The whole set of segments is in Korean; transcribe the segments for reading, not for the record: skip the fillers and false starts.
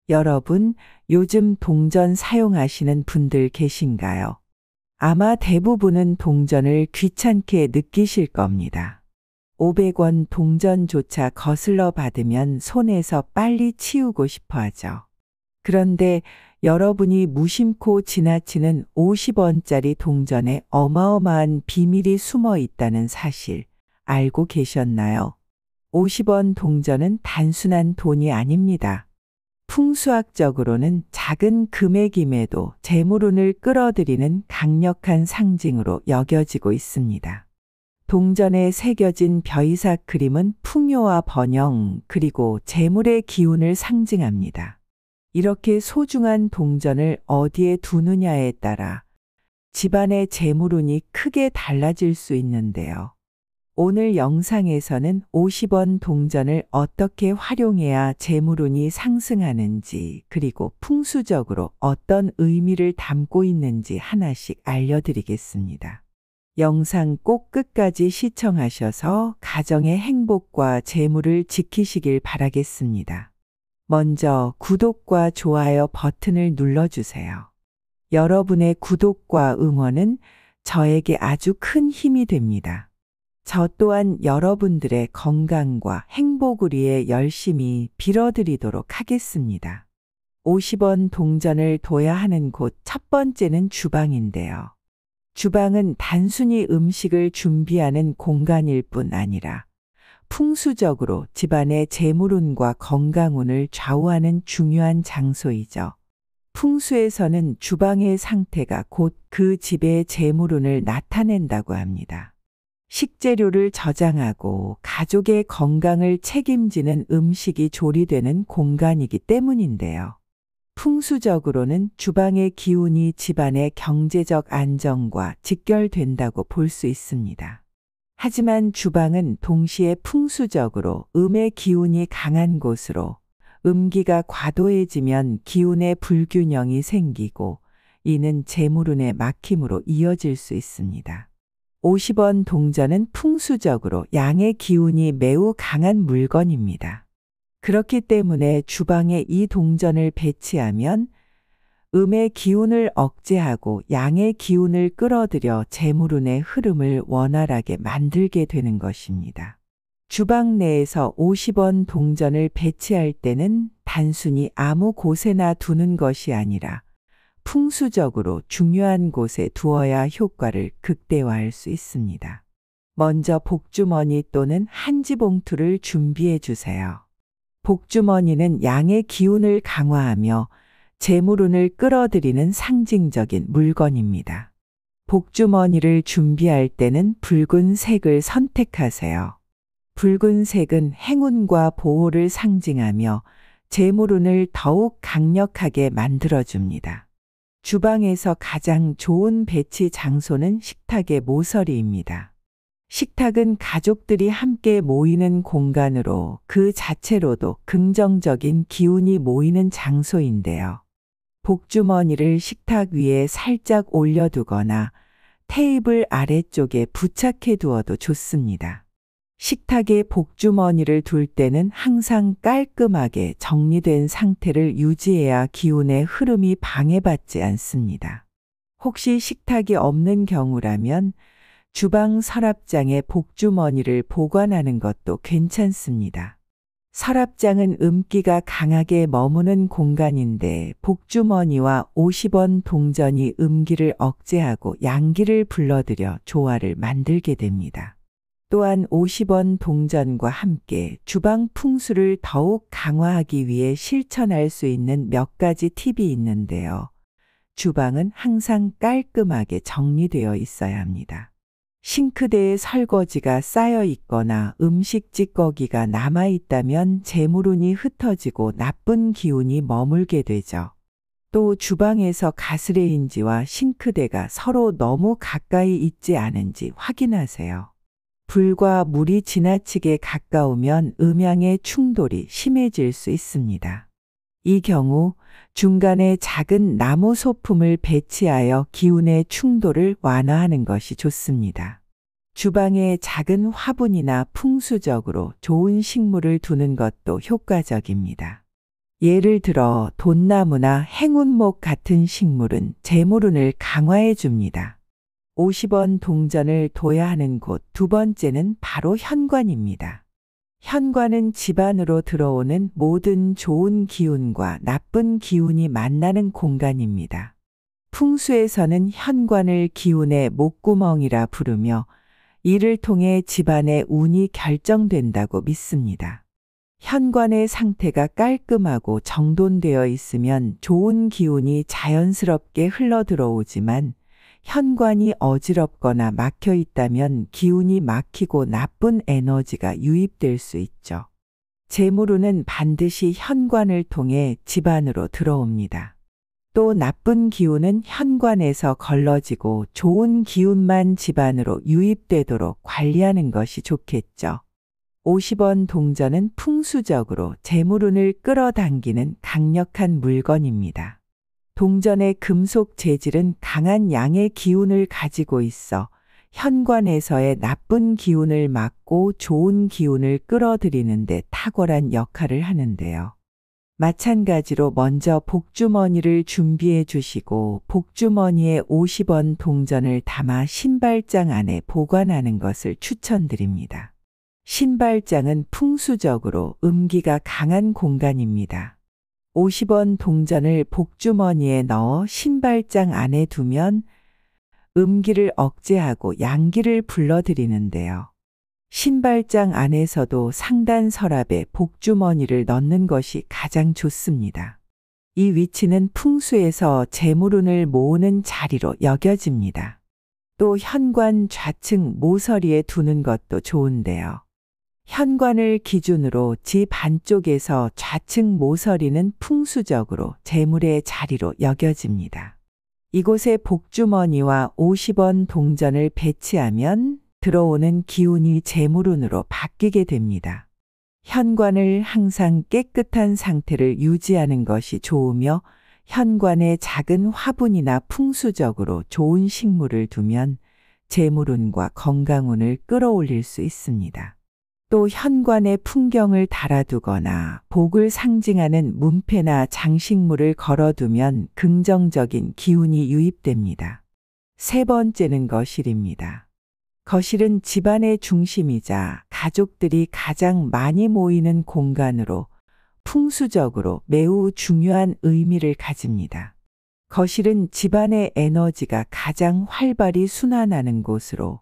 여러분, 요즘 동전 사용하시는 분들 계신가요? 아마 대부분은 동전을 귀찮게 느끼실 겁니다. 500원 동전조차 거슬러 받으면 손에서 빨리 치우고 싶어 하죠. 그런데 여러분이 무심코 지나치는 50원짜리 동전에 어마어마한 비밀이 숨어 있다는 사실 알고 계셨나요? 50원 동전은 단순한 돈이 아닙니다. 풍수학적으로는 작은 금액임에도 재물운을 끌어들이는 강력한 상징으로 여겨지고 있습니다. 동전에 새겨진 벼이삭 그림은 풍요와 번영 그리고 재물의 기운을 상징합니다. 이렇게 소중한 동전을 어디에 두느냐에 따라 집안의 재물운이 크게 달라질 수 있는데요. 오늘 영상에서는 50원 동전을 어떻게 활용해야 재물운이 상승하는지 그리고 풍수적으로 어떤 의미를 담고 있는지 하나씩 알려드리겠습니다. 영상 꼭 끝까지 시청하셔서 가정의 행복과 재물을 지키시길 바라겠습니다. 먼저 구독과 좋아요 버튼을 눌러주세요. 여러분의 구독과 응원은 저에게 아주 큰 힘이 됩니다. 저 또한 여러분들의 건강과 행복을 위해 열심히 빌어드리도록 하겠습니다. 50원 동전을 둬야 하는 곳 첫 번째는 주방인데요. 주방은 단순히 음식을 준비하는 공간일 뿐 아니라 풍수적으로 집안의 재물운과 건강운을 좌우하는 중요한 장소이죠. 풍수에서는 주방의 상태가 곧 그 집의 재물운을 나타낸다고 합니다. 식재료를 저장하고 가족의 건강을 책임지는 음식이 조리되는 공간이기 때문인데요. 풍수적으로는 주방의 기운이 집안의 경제적 안정과 직결된다고 볼 수 있습니다. 하지만 주방은 동시에 풍수적으로 음의 기운이 강한 곳으로 음기가 과도해지면 기운의 불균형이 생기고 이는 재물운의 막힘으로 이어질 수 있습니다. 50원 동전은 풍수적으로 양의 기운이 매우 강한 물건입니다. 그렇기 때문에 주방에 이 동전을 배치하면 음의 기운을 억제하고 양의 기운을 끌어들여 재물운의 흐름을 원활하게 만들게 되는 것입니다. 주방 내에서 50원 동전을 배치할 때는 단순히 아무 곳에나 두는 것이 아니라 풍수적으로 중요한 곳에 두어야 효과를 극대화할 수 있습니다. 먼저 복주머니 또는 한지봉투를 준비해 주세요. 복주머니는 양의 기운을 강화하며 재물운을 끌어들이는 상징적인 물건입니다. 복주머니를 준비할 때는 붉은색을 선택하세요. 붉은색은 행운과 보호를 상징하며 재물운을 더욱 강력하게 만들어줍니다. 주방에서 가장 좋은 배치 장소는 식탁의 모서리입니다. 식탁은 가족들이 함께 모이는 공간으로 그 자체로도 긍정적인 기운이 모이는 장소인데요. 복주머니를 식탁 위에 살짝 올려두거나 테이블 아래쪽에 부착해 두어도 좋습니다. 식탁에 복주머니를 둘 때는 항상 깔끔하게 정리된 상태를 유지해야 기운의 흐름이 방해받지 않습니다. 혹시 식탁이 없는 경우라면 주방 서랍장에 복주머니를 보관하는 것도 괜찮습니다. 서랍장은 음기가 강하게 머무는 공간인데 복주머니와 50원 동전이 음기를 억제하고 양기를 불러들여 조화를 만들게 됩니다. 또한 50원 동전과 함께 주방 풍수를 더욱 강화하기 위해 실천할 수 있는 몇 가지 팁이 있는데요. 주방은 항상 깔끔하게 정리되어 있어야 합니다. 싱크대에 설거지가 쌓여 있거나 음식 찌꺼기가 남아 있다면 재물운이 흩어지고 나쁜 기운이 머물게 되죠. 또 주방에서 가스레인지와 싱크대가 서로 너무 가까이 있지 않은지 확인하세요. 불과 물이 지나치게 가까우면 음양의 충돌이 심해질 수 있습니다. 이 경우 중간에 작은 나무 소품을 배치하여 기운의 충돌을 완화하는 것이 좋습니다. 주방에 작은 화분이나 풍수적으로 좋은 식물을 두는 것도 효과적입니다. 예를 들어 돈나무나 행운목 같은 식물은 재물운을 강화해 줍니다. 50원 동전을 둬야 하는 곳 두 번째는 바로 현관입니다. 현관은 집 안으로 들어오는 모든 좋은 기운과 나쁜 기운이 만나는 공간입니다. 풍수에서는 현관을 기운의 목구멍이라 부르며 이를 통해 집안의 운이 결정된다고 믿습니다. 현관의 상태가 깔끔하고 정돈되어 있으면 좋은 기운이 자연스럽게 흘러 들어오지만 현관이 어지럽거나 막혀 있다면 기운이 막히고 나쁜 에너지가 유입될 수 있죠. 재물운은 반드시 현관을 통해 집 안으로 들어옵니다. 또 나쁜 기운은 현관에서 걸러지고 좋은 기운만 집 안으로 유입되도록 관리하는 것이 좋겠죠. 50원 동전은 풍수적으로 재물운을 끌어당기는 강력한 물건입니다. 동전의 금속 재질은 강한 양의 기운을 가지고 있어 현관에서의 나쁜 기운을 막고 좋은 기운을 끌어들이는 데 탁월한 역할을 하는데요. 마찬가지로 먼저 복주머니를 준비해 주시고 복주머니에 50원 동전을 담아 신발장 안에 보관하는 것을 추천드립니다. 신발장은 풍수적으로 음기가 강한 공간입니다. 50원 동전을 복주머니에 넣어 신발장 안에 두면 음기를 억제하고 양기를 불러들이는데요. 신발장 안에서도 상단 서랍에 복주머니를 넣는 것이 가장 좋습니다. 이 위치는 풍수에서 재물운을 모으는 자리로 여겨집니다. 또 현관 좌측 모서리에 두는 것도 좋은데요. 현관을 기준으로 집 안쪽에서 좌측 모서리는 풍수적으로 재물의 자리로 여겨집니다. 이곳에 복주머니와 50원 동전을 배치하면 들어오는 기운이 재물운으로 바뀌게 됩니다. 현관을 항상 깨끗한 상태를 유지하는 것이 좋으며 현관에 작은 화분이나 풍수적으로 좋은 식물을 두면 재물운과 건강운을 끌어올릴 수 있습니다. 또 현관에 풍경을 달아두거나 복을 상징하는 문패나 장식물을 걸어두면 긍정적인 기운이 유입됩니다. 세 번째는 거실입니다. 거실은 집안의 중심이자 가족들이 가장 많이 모이는 공간으로 풍수적으로 매우 중요한 의미를 가집니다. 거실은 집안의 에너지가 가장 활발히 순환하는 곳으로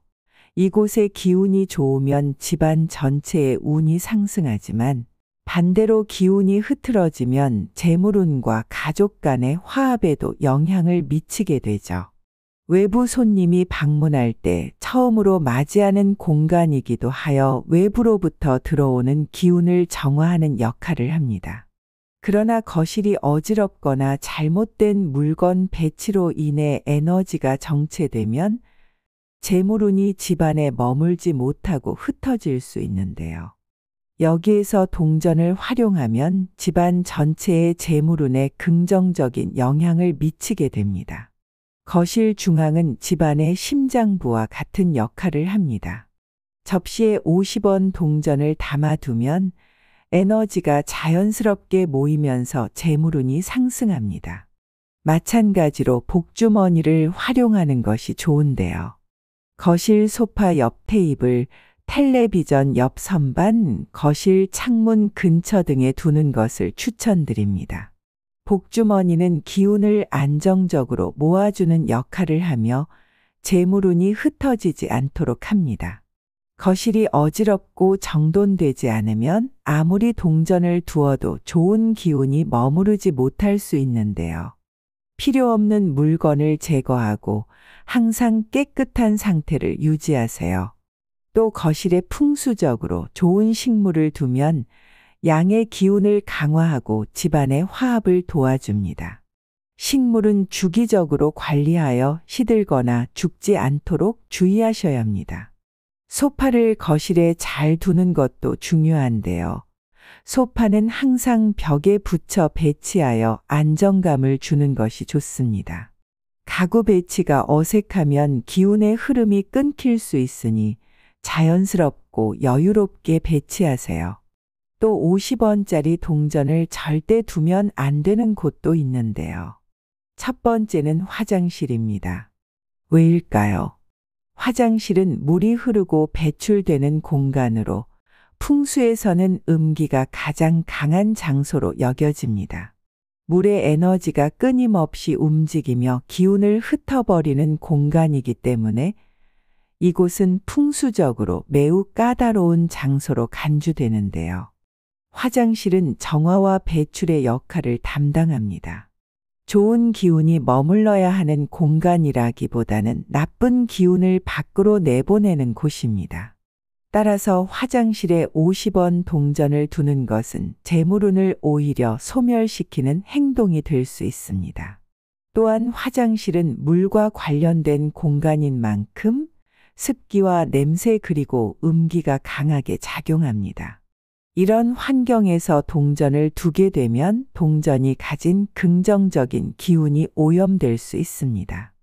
이곳의 기운이 좋으면 집안 전체의 운이 상승하지만 반대로 기운이 흐트러지면 재물운과 가족 간의 화합에도 영향을 미치게 되죠. 외부 손님이 방문할 때 처음으로 맞이하는 공간이기도 하여 외부로부터 들어오는 기운을 정화하는 역할을 합니다. 그러나 거실이 어지럽거나 잘못된 물건 배치로 인해 에너지가 정체되면 재물운이 집안에 머물지 못하고 흩어질 수 있는데요. 여기에서 동전을 활용하면 집안 전체의 재물운에 긍정적인 영향을 미치게 됩니다. 거실 중앙은 집안의 심장부와 같은 역할을 합니다. 접시에 50원 동전을 담아두면 에너지가 자연스럽게 모이면서 재물운이 상승합니다. 마찬가지로 복주머니를 활용하는 것이 좋은데요. 거실 소파 옆 테이블, 텔레비전 옆 선반, 거실 창문 근처 등에 두는 것을 추천드립니다. 복주머니는 기운을 안정적으로 모아주는 역할을 하며 재물운이 흩어지지 않도록 합니다. 거실이 어지럽고 정돈되지 않으면 아무리 동전을 두어도 좋은 기운이 머무르지 못할 수 있는데요. 필요 없는 물건을 제거하고 항상 깨끗한 상태를 유지하세요. 또 거실에 풍수적으로 좋은 식물을 두면 양의 기운을 강화하고 집안의 화합을 도와줍니다. 식물은 주기적으로 관리하여 시들거나 죽지 않도록 주의하셔야 합니다. 소파를 거실에 잘 두는 것도 중요한데요. 소파는 항상 벽에 붙여 배치하여 안정감을 주는 것이 좋습니다. 가구 배치가 어색하면 기운의 흐름이 끊길 수 있으니 자연스럽고 여유롭게 배치하세요. 또 50원짜리 동전을 절대 두면 안 되는 곳도 있는데요. 첫 번째는 화장실입니다. 왜일까요? 화장실은 물이 흐르고 배출되는 공간으로 풍수에서는 음기가 가장 강한 장소로 여겨집니다. 물의 에너지가 끊임없이 움직이며 기운을 흩어버리는 공간이기 때문에 이곳은 풍수적으로 매우 까다로운 장소로 간주되는데요. 화장실은 정화와 배출의 역할을 담당합니다. 좋은 기운이 머물러야 하는 공간이라기보다는 나쁜 기운을 밖으로 내보내는 곳입니다. 따라서 화장실에 50원 동전을 두는 것은 재물운을 오히려 소멸시키는 행동이 될 수 있습니다. 또한 화장실은 물과 관련된 공간인 만큼 습기와 냄새 그리고 음기가 강하게 작용합니다. 이런 환경에서 동전을 두게 되면 동전이 가진 긍정적인 기운이 오염될 수 있습니다.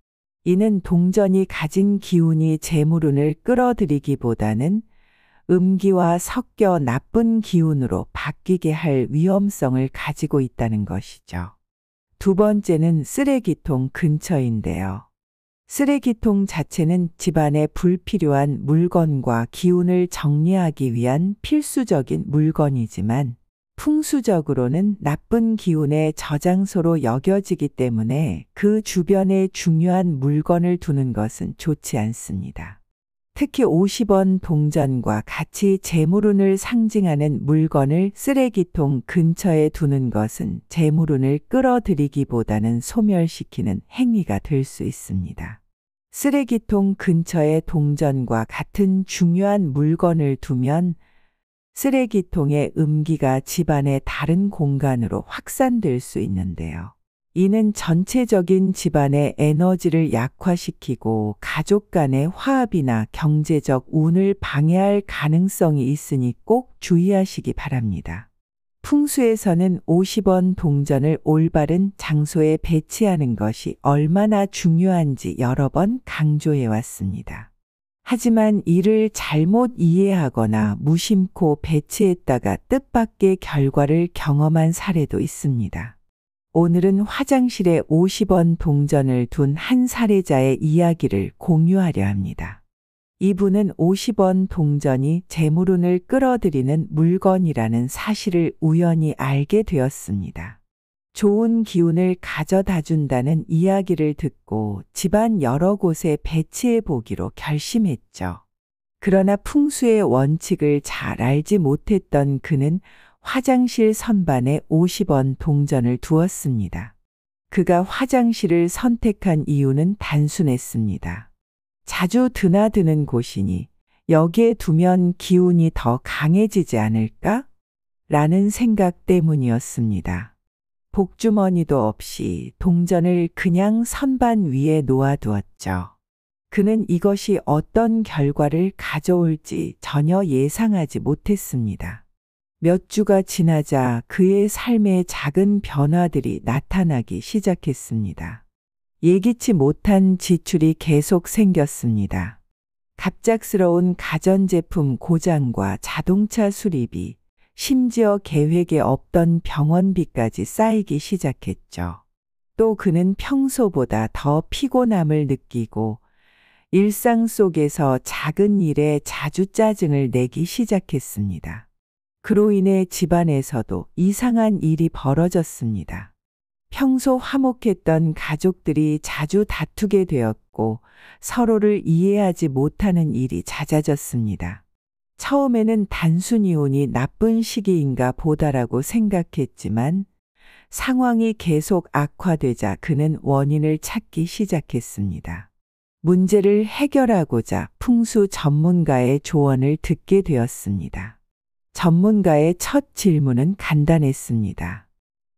이는 동전이 가진 기운이 재물운을 끌어들이기보다는 음기와 섞여 나쁜 기운으로 바뀌게 할 위험성을 가지고 있다는 것이죠. 두 번째는 쓰레기통 근처인데요. 쓰레기통 자체는 집안에 불필요한 물건과 기운을 정리하기 위한 필수적인 물건이지만 풍수적으로는 나쁜 기운의 저장소로 여겨지기 때문에 그 주변에 중요한 물건을 두는 것은 좋지 않습니다. 특히 50원 동전과 같이 재물운을 상징하는 물건을 쓰레기통 근처에 두는 것은 재물운을 끌어들이기보다는 소멸시키는 행위가 될 수 있습니다. 쓰레기통 근처에 동전과 같은 중요한 물건을 두면 쓰레기통의 음기가 집안의 다른 공간으로 확산될 수 있는데요. 이는 전체적인 집안의 에너지를 약화시키고 가족 간의 화합이나 경제적 운을 방해할 가능성이 있으니 꼭 주의하시기 바랍니다. 풍수에서는 50원 동전을 올바른 장소에 배치하는 것이 얼마나 중요한지 여러 번 강조해 왔습니다. 하지만 이를 잘못 이해하거나 무심코 배치했다가 뜻밖의 결과를 경험한 사례도 있습니다. 오늘은 화장실에 50원 동전을 둔 한 사례자의 이야기를 공유하려 합니다. 이분은 50원 동전이 재물운을 끌어들이는 물건이라는 사실을 우연히 알게 되었습니다. 좋은 기운을 가져다 준다는 이야기를 듣고 집안 여러 곳에 배치해 보기로 결심했죠. 그러나 풍수의 원칙을 잘 알지 못했던 그는 화장실 선반에 50원 동전을 두었습니다. 그가 화장실을 선택한 이유는 단순했습니다. 자주 드나드는 곳이니 여기에 두면 기운이 더 강해지지 않을까? 라는 생각 때문이었습니다. 복주머니도 없이 동전을 그냥 선반 위에 놓아두었죠. 그는 이것이 어떤 결과를 가져올지 전혀 예상하지 못했습니다. 몇 주가 지나자 그의 삶에 작은 변화들이 나타나기 시작했습니다. 예기치 못한 지출이 계속 생겼습니다. 갑작스러운 가전제품 고장과 자동차 수리비, 심지어 계획에 없던 병원비까지 쌓이기 시작했죠. 또 그는 평소보다 더 피곤함을 느끼고 일상 속에서 작은 일에 자주 짜증을 내기 시작했습니다. 그로 인해 집안에서도 이상한 일이 벌어졌습니다. 평소 화목했던 가족들이 자주 다투게 되었고 서로를 이해하지 못하는 일이 잦아졌습니다. 처음에는 단순히 운이 나쁜 시기인가 보다라고 생각했지만 상황이 계속 악화되자 그는 원인을 찾기 시작했습니다. 문제를 해결하고자 풍수 전문가의 조언을 듣게 되었습니다. 전문가의 첫 질문은 간단했습니다.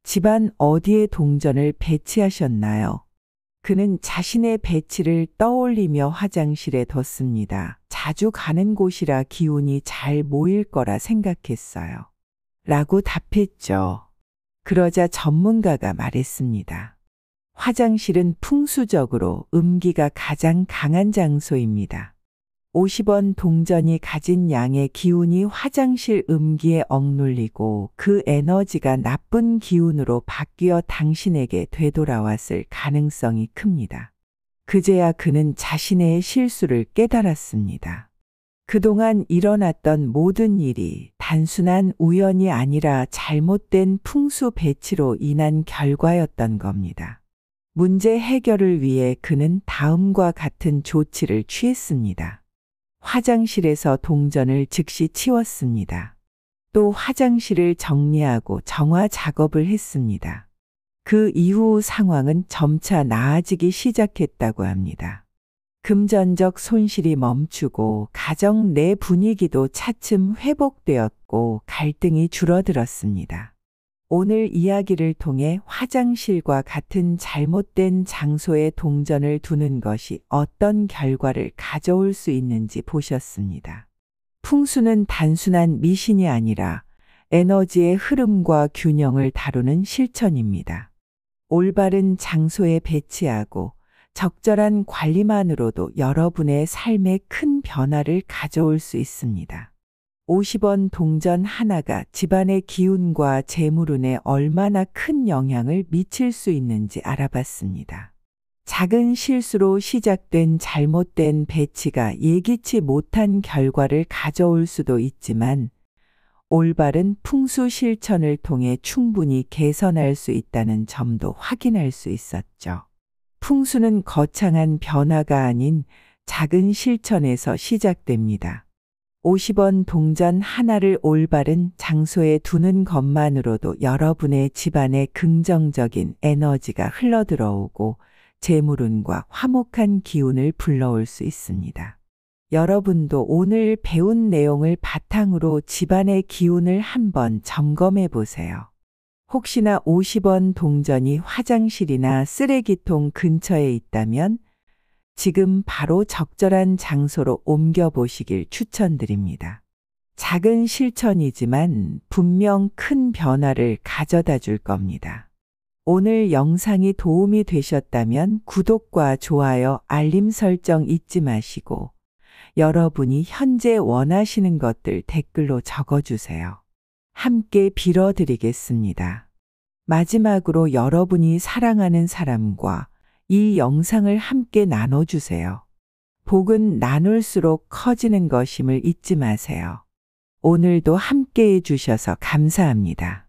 집안 어디에 동전을 배치하셨나요? 그는 자신의 배치를 떠올리며 화장실에 뒀습니다. 자주 가는 곳이라 기운이 잘 모일 거라 생각했어요. 라고 답했죠. 그러자 전문가가 말했습니다. 화장실은 풍수적으로 음기가 가장 강한 장소입니다. 50원 동전이 가진 양의 기운이 화장실 음기에 억눌리고 그 에너지가 나쁜 기운으로 바뀌어 당신에게 되돌아왔을 가능성이 큽니다. 그제야 그는 자신의 실수를 깨달았습니다. 그동안 일어났던 모든 일이 단순한 우연이 아니라 잘못된 풍수 배치로 인한 결과였던 겁니다. 문제 해결을 위해 그는 다음과 같은 조치를 취했습니다. 화장실에서 동전을 즉시 치웠습니다. 또 화장실을 정리하고 정화 작업을 했습니다. 그 이후 상황은 점차 나아지기 시작했다고 합니다. 금전적 손실이 멈추고 가정 내 분위기도 차츰 회복되었고 갈등이 줄어들었습니다. 오늘 이야기를 통해 화장실과 같은 잘못된 장소에 동전을 두는 것이 어떤 결과를 가져올 수 있는지 보셨습니다. 풍수는 단순한 미신이 아니라 에너지의 흐름과 균형을 다루는 실천입니다. 올바른 장소에 배치하고 적절한 관리만으로도 여러분의 삶에 큰 변화를 가져올 수 있습니다. 50원 동전 하나가 집안의 기운과 재물운에 얼마나 큰 영향을 미칠 수 있는지 알아봤습니다. 작은 실수로 시작된 잘못된 배치가 예기치 못한 결과를 가져올 수도 있지만 올바른 풍수 실천을 통해 충분히 개선할 수 있다는 점도 확인할 수 있었죠. 풍수는 거창한 변화가 아닌 작은 실천에서 시작됩니다. 50원 동전 하나를 올바른 장소에 두는 것만으로도 여러분의 집안에 긍정적인 에너지가 흘러들어오고 재물운과 화목한 기운을 불러올 수 있습니다. 여러분도 오늘 배운 내용을 바탕으로 집안의 기운을 한번 점검해 보세요. 혹시나 50원 동전이 화장실이나 쓰레기통 근처에 있다면 지금 바로 적절한 장소로 옮겨보시길 추천드립니다. 작은 실천이지만 분명 큰 변화를 가져다 줄 겁니다. 오늘 영상이 도움이 되셨다면 구독과 좋아요, 알림 설정 잊지 마시고 여러분이 현재 원하시는 것들 댓글로 적어주세요. 함께 빌어드리겠습니다. 마지막으로 여러분이 사랑하는 사람과 이 영상을 함께 나눠주세요. 복은 나눌수록 커지는 것임을 잊지 마세요. 오늘도 함께 해주셔서 감사합니다.